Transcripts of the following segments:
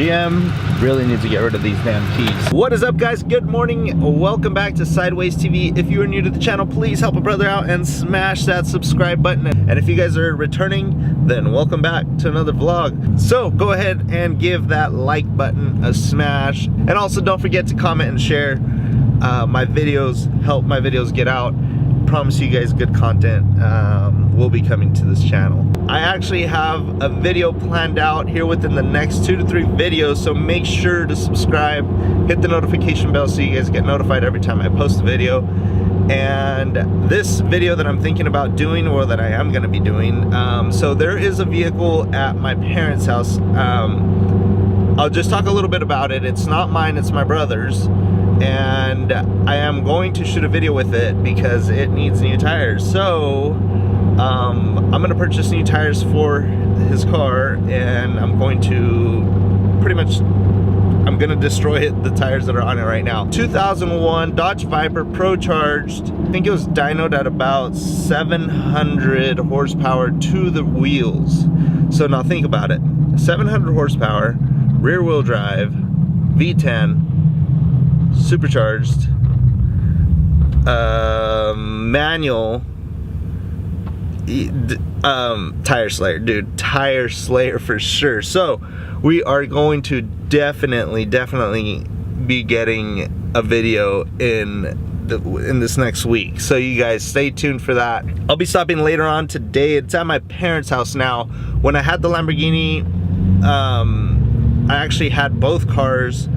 p.m. Really need to get rid of these damn keys. What is up, guys? Good morning. Welcome back to Sideways TV. If you are new to the channel, please help a brother out and smash that subscribe button. And if you guys are returning, then welcome back to another vlog. So go ahead and give that like button a smash. And also don't forget to comment and share my videos. Help my videos get out. Promise you guys good content will be coming to this channel. I actually have a video planned out here within the next 2 to 3 videos, so make sure to subscribe, hit the notification bell so you guys get notified every time I post a video. And this video that I'm thinking about doing, or that I am going to be doing, so there is a vehicle at my parents' house. I'll just talk a little bit about it. It's not mine, it's my brother's. And I am going to shoot a video with it because it needs new tires. So I'm going to purchase new tires for his car, and I'm going to pretty much, I'm going to destroy the tires that are on it right now. 2001 Dodge Viper Procharged. I think it was dynoed at about 700 horsepower to the wheels. So now think about it. 700 horsepower, rear wheel drive, V10, supercharged, manual, tire slayer, dude, tire slayer for sure. So we are going to definitely be getting a video in this next week, so you guys stay tuned for that. I'll be stopping later on today. It's at my parents' house now. When I had the Lamborghini, I actually had both cars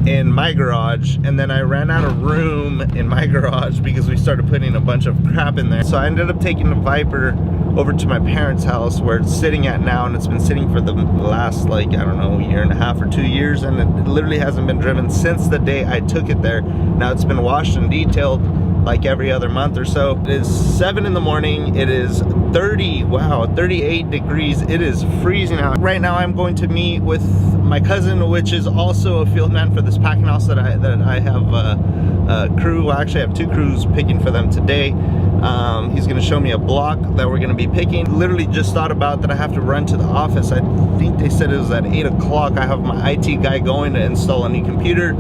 in my garage, and then I ran out of room in my garage because we started putting a bunch of crap in there. So I ended up taking the Viper over to my parents' house where it's sitting at now, and it's been sitting for the last, like, I don't know, 1.5 or 2 years, and it literally hasn't been driven since the day I took it there. Now it's been washed and detailed like every other month or so. It is 7 in the morning. It is 38 degrees. It is freezing out. Right now I'm going to meet with my cousin, which is also a field man for this packing house that I have a crew. Well, actually I have 2 crews picking for them today. He's gonna show me a block that we're gonna be picking. Literally just thought about that I have to run to the office. I think they said it was at 8 o'clock. I have my IT guy going to install a new computer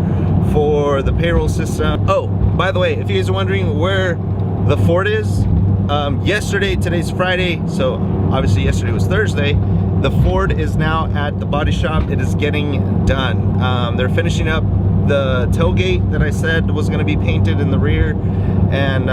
for the payroll system. Oh, by the way, if you guys are wondering where the Ford is, today's Friday, so obviously yesterday was Thursday. The Ford is now at the body shop. It is getting done. They're finishing up the tailgate that I said was going to be painted in the rear, and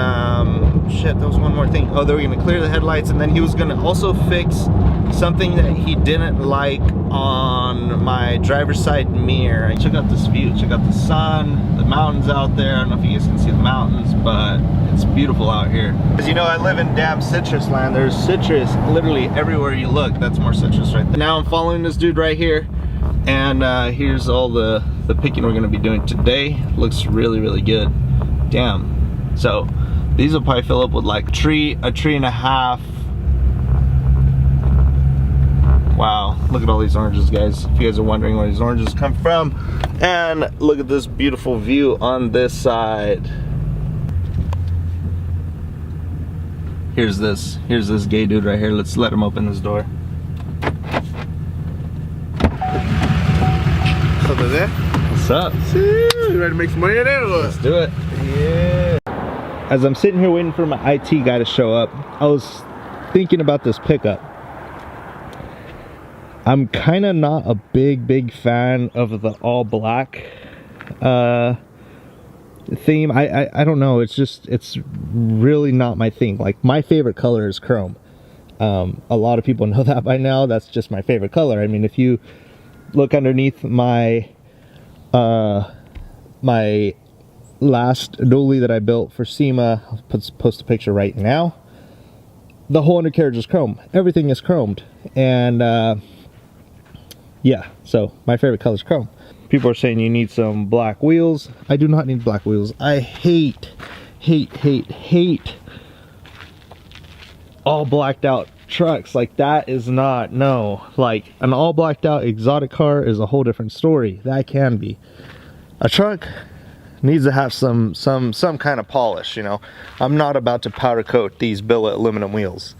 shit, there was one more thing. Oh, they were going to clear the headlights, and then he was going to also fix something that he didn't like on my driver's side mirror. Check out this view, check out the sun, the mountains out there. I don't know if you guys can see the mountains, but it's beautiful out here. As you know, I live in damn citrus land. There's citrus literally everywhere you look. That's more citrus right there. Now I'm following this dude right here, and here's all the picking we're gonna be doing today. Looks really good. Damn. So these will probably fill up with like a tree and a half. Wow, look at all these oranges, guys. If you guys are wondering where these oranges come from. And look at this beautiful view on this side. Here's this gay dude right here. Let's let him open this door. What's up, there? What's up? You ready to make some money today? Let's do it. Yeah. As I'm sitting here waiting for my IT guy to show up, I was thinking about this pickup. I'm kind of not a big fan of the all black theme. I don't know, it's really not my thing. Like, my favorite color is chrome. A lot of people know that by now. That's just my favorite color. I mean, if you look underneath my my last dually that I built for SEMA, I'll post a picture right now. The whole undercarriage is chrome. Everything is chromed, and yeah, so my favorite color is chrome. People are saying you need some black wheels. I do not need black wheels. I hate all blacked out trucks. Like, that is not, no. Like, an all blacked out exotic car is a whole different story. That can be. A truck needs to have some kind of polish, you know. I'm not about to powder coat these billet aluminum wheels.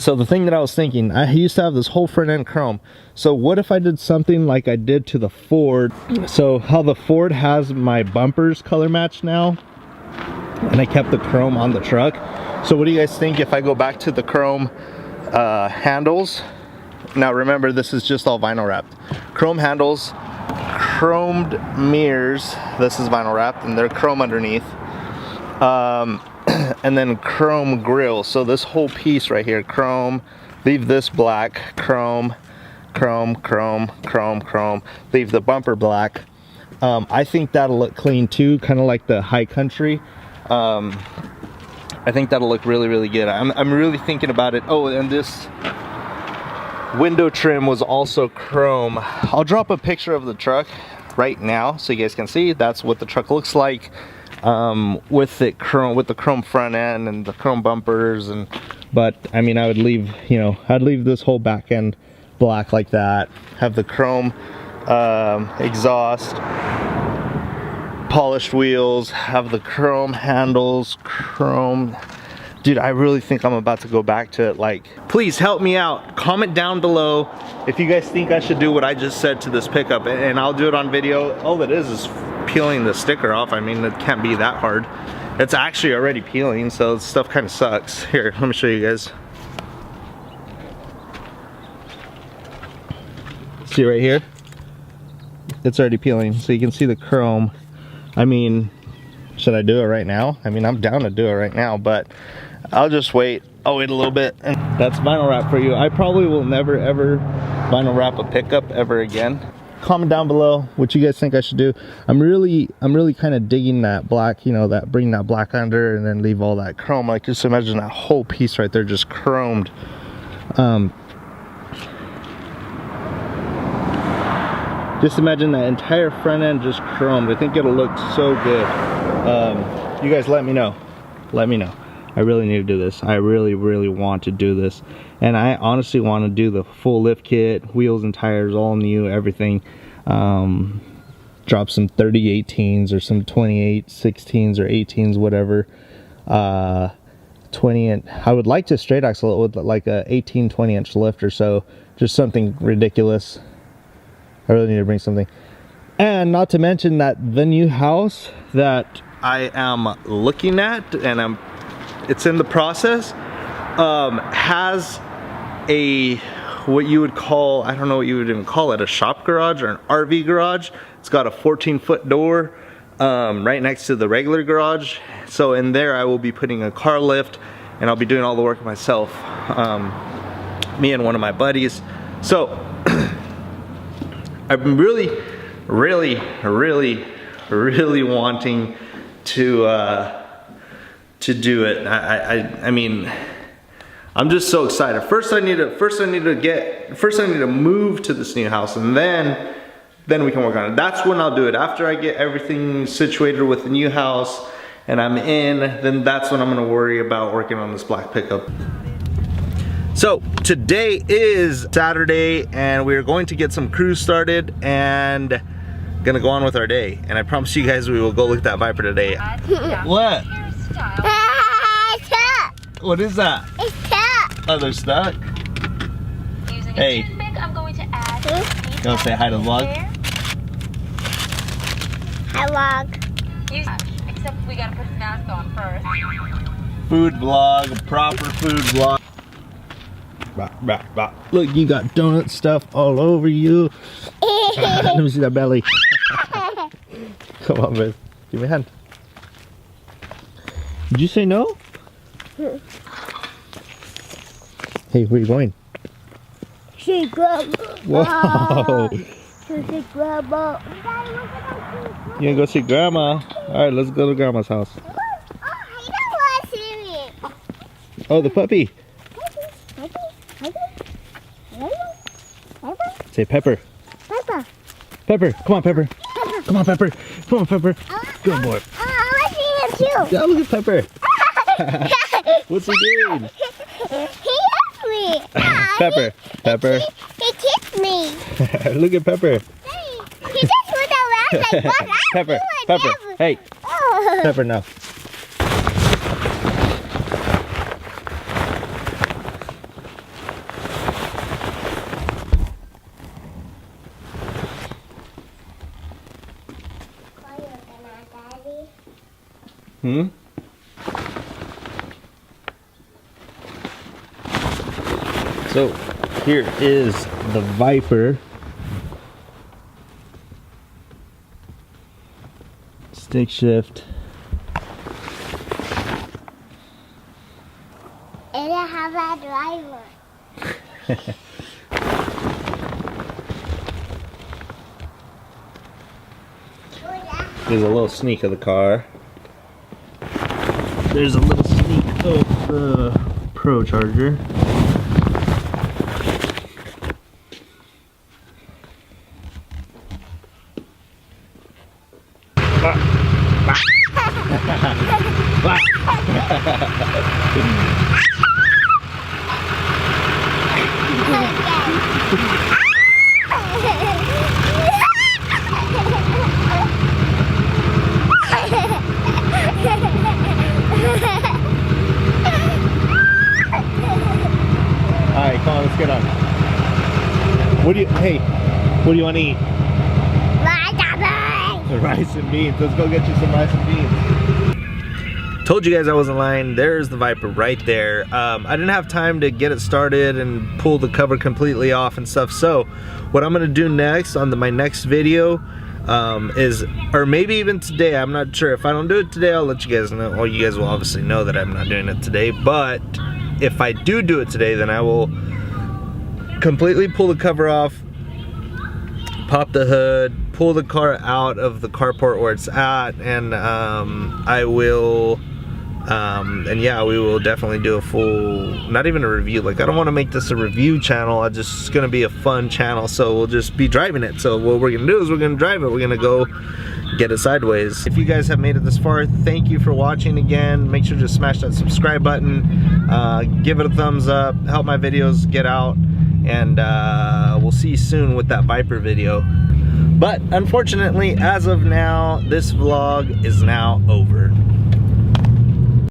So the thing that I was thinking, I used to have this whole front end chrome. So what if I did something like I did to the Ford? So how the Ford has my bumpers color matched now, and I kept the chrome on the truck. So what do you guys think if I go back to the chrome handles? Now remember, this is just all vinyl wrapped. Chrome handles, chromed mirrors, this is vinyl wrapped, and they're chrome underneath. And then chrome grill. So this whole piece right here, chrome, leave this black, chrome, chrome, chrome, chrome, chrome, leave the bumper black. I think that'll look clean too, kind of like the high country. I think that'll look really, really good. I'm really thinking about it. Oh, and this window trim was also chrome. I'll drop a picture of the truck right now so you guys can see. That's what the truck looks like. With the chrome front end and the chrome bumpers, but I mean, I would leave, you know, I'd leave this whole back end black like that, have the chrome exhaust, polished wheels, have the chrome handles, chrome. Dude, I really think I'm about to go back to it. Like, please help me out. Comment down below if you guys think I should do what I just said to this pickup, and I'll do it on video. All it is peeling the sticker off. I mean, it can't be that hard. It's actually already peeling, so stuff kind of sucks. Here, let me show you guys. See right here? It's already peeling, so you can see the chrome. I mean, should I do it right now? I mean, I'm down to do it right now, but I'll just wait. I'll wait a little bit. And that's vinyl wrap for you. I probably will never ever vinyl wrap a pickup ever again. Comment down below what you guys think I should do. I'm really kind of digging that black, you know, that bring that black under and then leave all that chrome. Like, just imagine that whole piece right there just chromed. Just imagine that entire front end just chromed. I think it'll look so good. You guys let me know. Let me know. I really need to do this. I really want to do this. And I honestly want to do the full lift kit, wheels and tires, all new, everything. Drop some 30/18s or some 28/16s or 18s, whatever. 20 inch. I would like to straight axle it with like a 18-20 inch lift or so. Just something ridiculous. I really need to bring something. And not to mention that the new house that I am looking at, and it's in the process, has a, what you would call, I don't know what you would even call it, a shop garage or an RV garage. It's got a 14-foot door right next to the regular garage. So in there I will be putting a car lift, and I'll be doing all the work myself, me and one of my buddies. So I'm really wanting to do it. I mean, I'm just so excited. First I need to move to this new house, and then we can work on it. That's when I'll do it. After I get everything situated with the new house and I'm in, then that's when I'm gonna worry about working on this black pickup. So today is Saturday, and we're going to get some crews started and gonna go on with our day. And I promise you guys we will go look at that Viper today. What? What is that? It's stuck. Oh, they're stuck? Using hey. a toothpick, I'm going to add Go say hi to the vlog. Hi vlog. Except we gotta put the mask on first. Food vlog, proper food vlog. Look, you got donut stuff all over you. Let me see that belly. Come on, man. Give me a hand. Did you say no? Hey, where are you going? See grandma. Whoa. See grandma. You gonna go see grandma? Alright, let's go to grandma's house. Oh, I don't want to see me. Oh, the puppy. Say Pepper. Pepper. Pepper. Come on, Pepper. Come on, Pepper. Come on, Pepper. Good boy. I want to see him too. Yeah, look at Pepper. What's he doing? He asked me. Pepper. Pepper. He kissed me. Look at Pepper. He just went around like what? Pepper. Pepper. Hey. Oh. Pepper, no. So here is the Viper. Stick shift. And I have a driver. There's a little sneak of the car. There's a little sneak of the Procharged. Alright, come on, let's get on. What do you want to eat? Rice and beans. Let's go get you some rice and beans. Told you guys I wasn't lying. There's the Viper right there. I didn't have time to get it started and pull the cover completely off and stuff. So what I'm gonna do next on my next video is, or maybe even today, I'm not sure. If I don't do it today, I'll let you guys know. Well, you guys will obviously know that I'm not doing it today. But if I do it today, then I will completely pull the cover off, pop the hood, pull the car out of the carport where it's at, and I will and yeah, we will definitely do a full, not even a review, like I don't want to make this a review channel, it's gonna be a fun channel, so we'll just be driving it. So what we're gonna do is we're gonna drive it, we're gonna go get it sideways. If you guys have made it this far, thank you for watching again. Make sure to smash that subscribe button, give it a thumbs up, help my videos get out, and we'll see you soon with that Viper video. But unfortunately, as of now, this vlog is now over.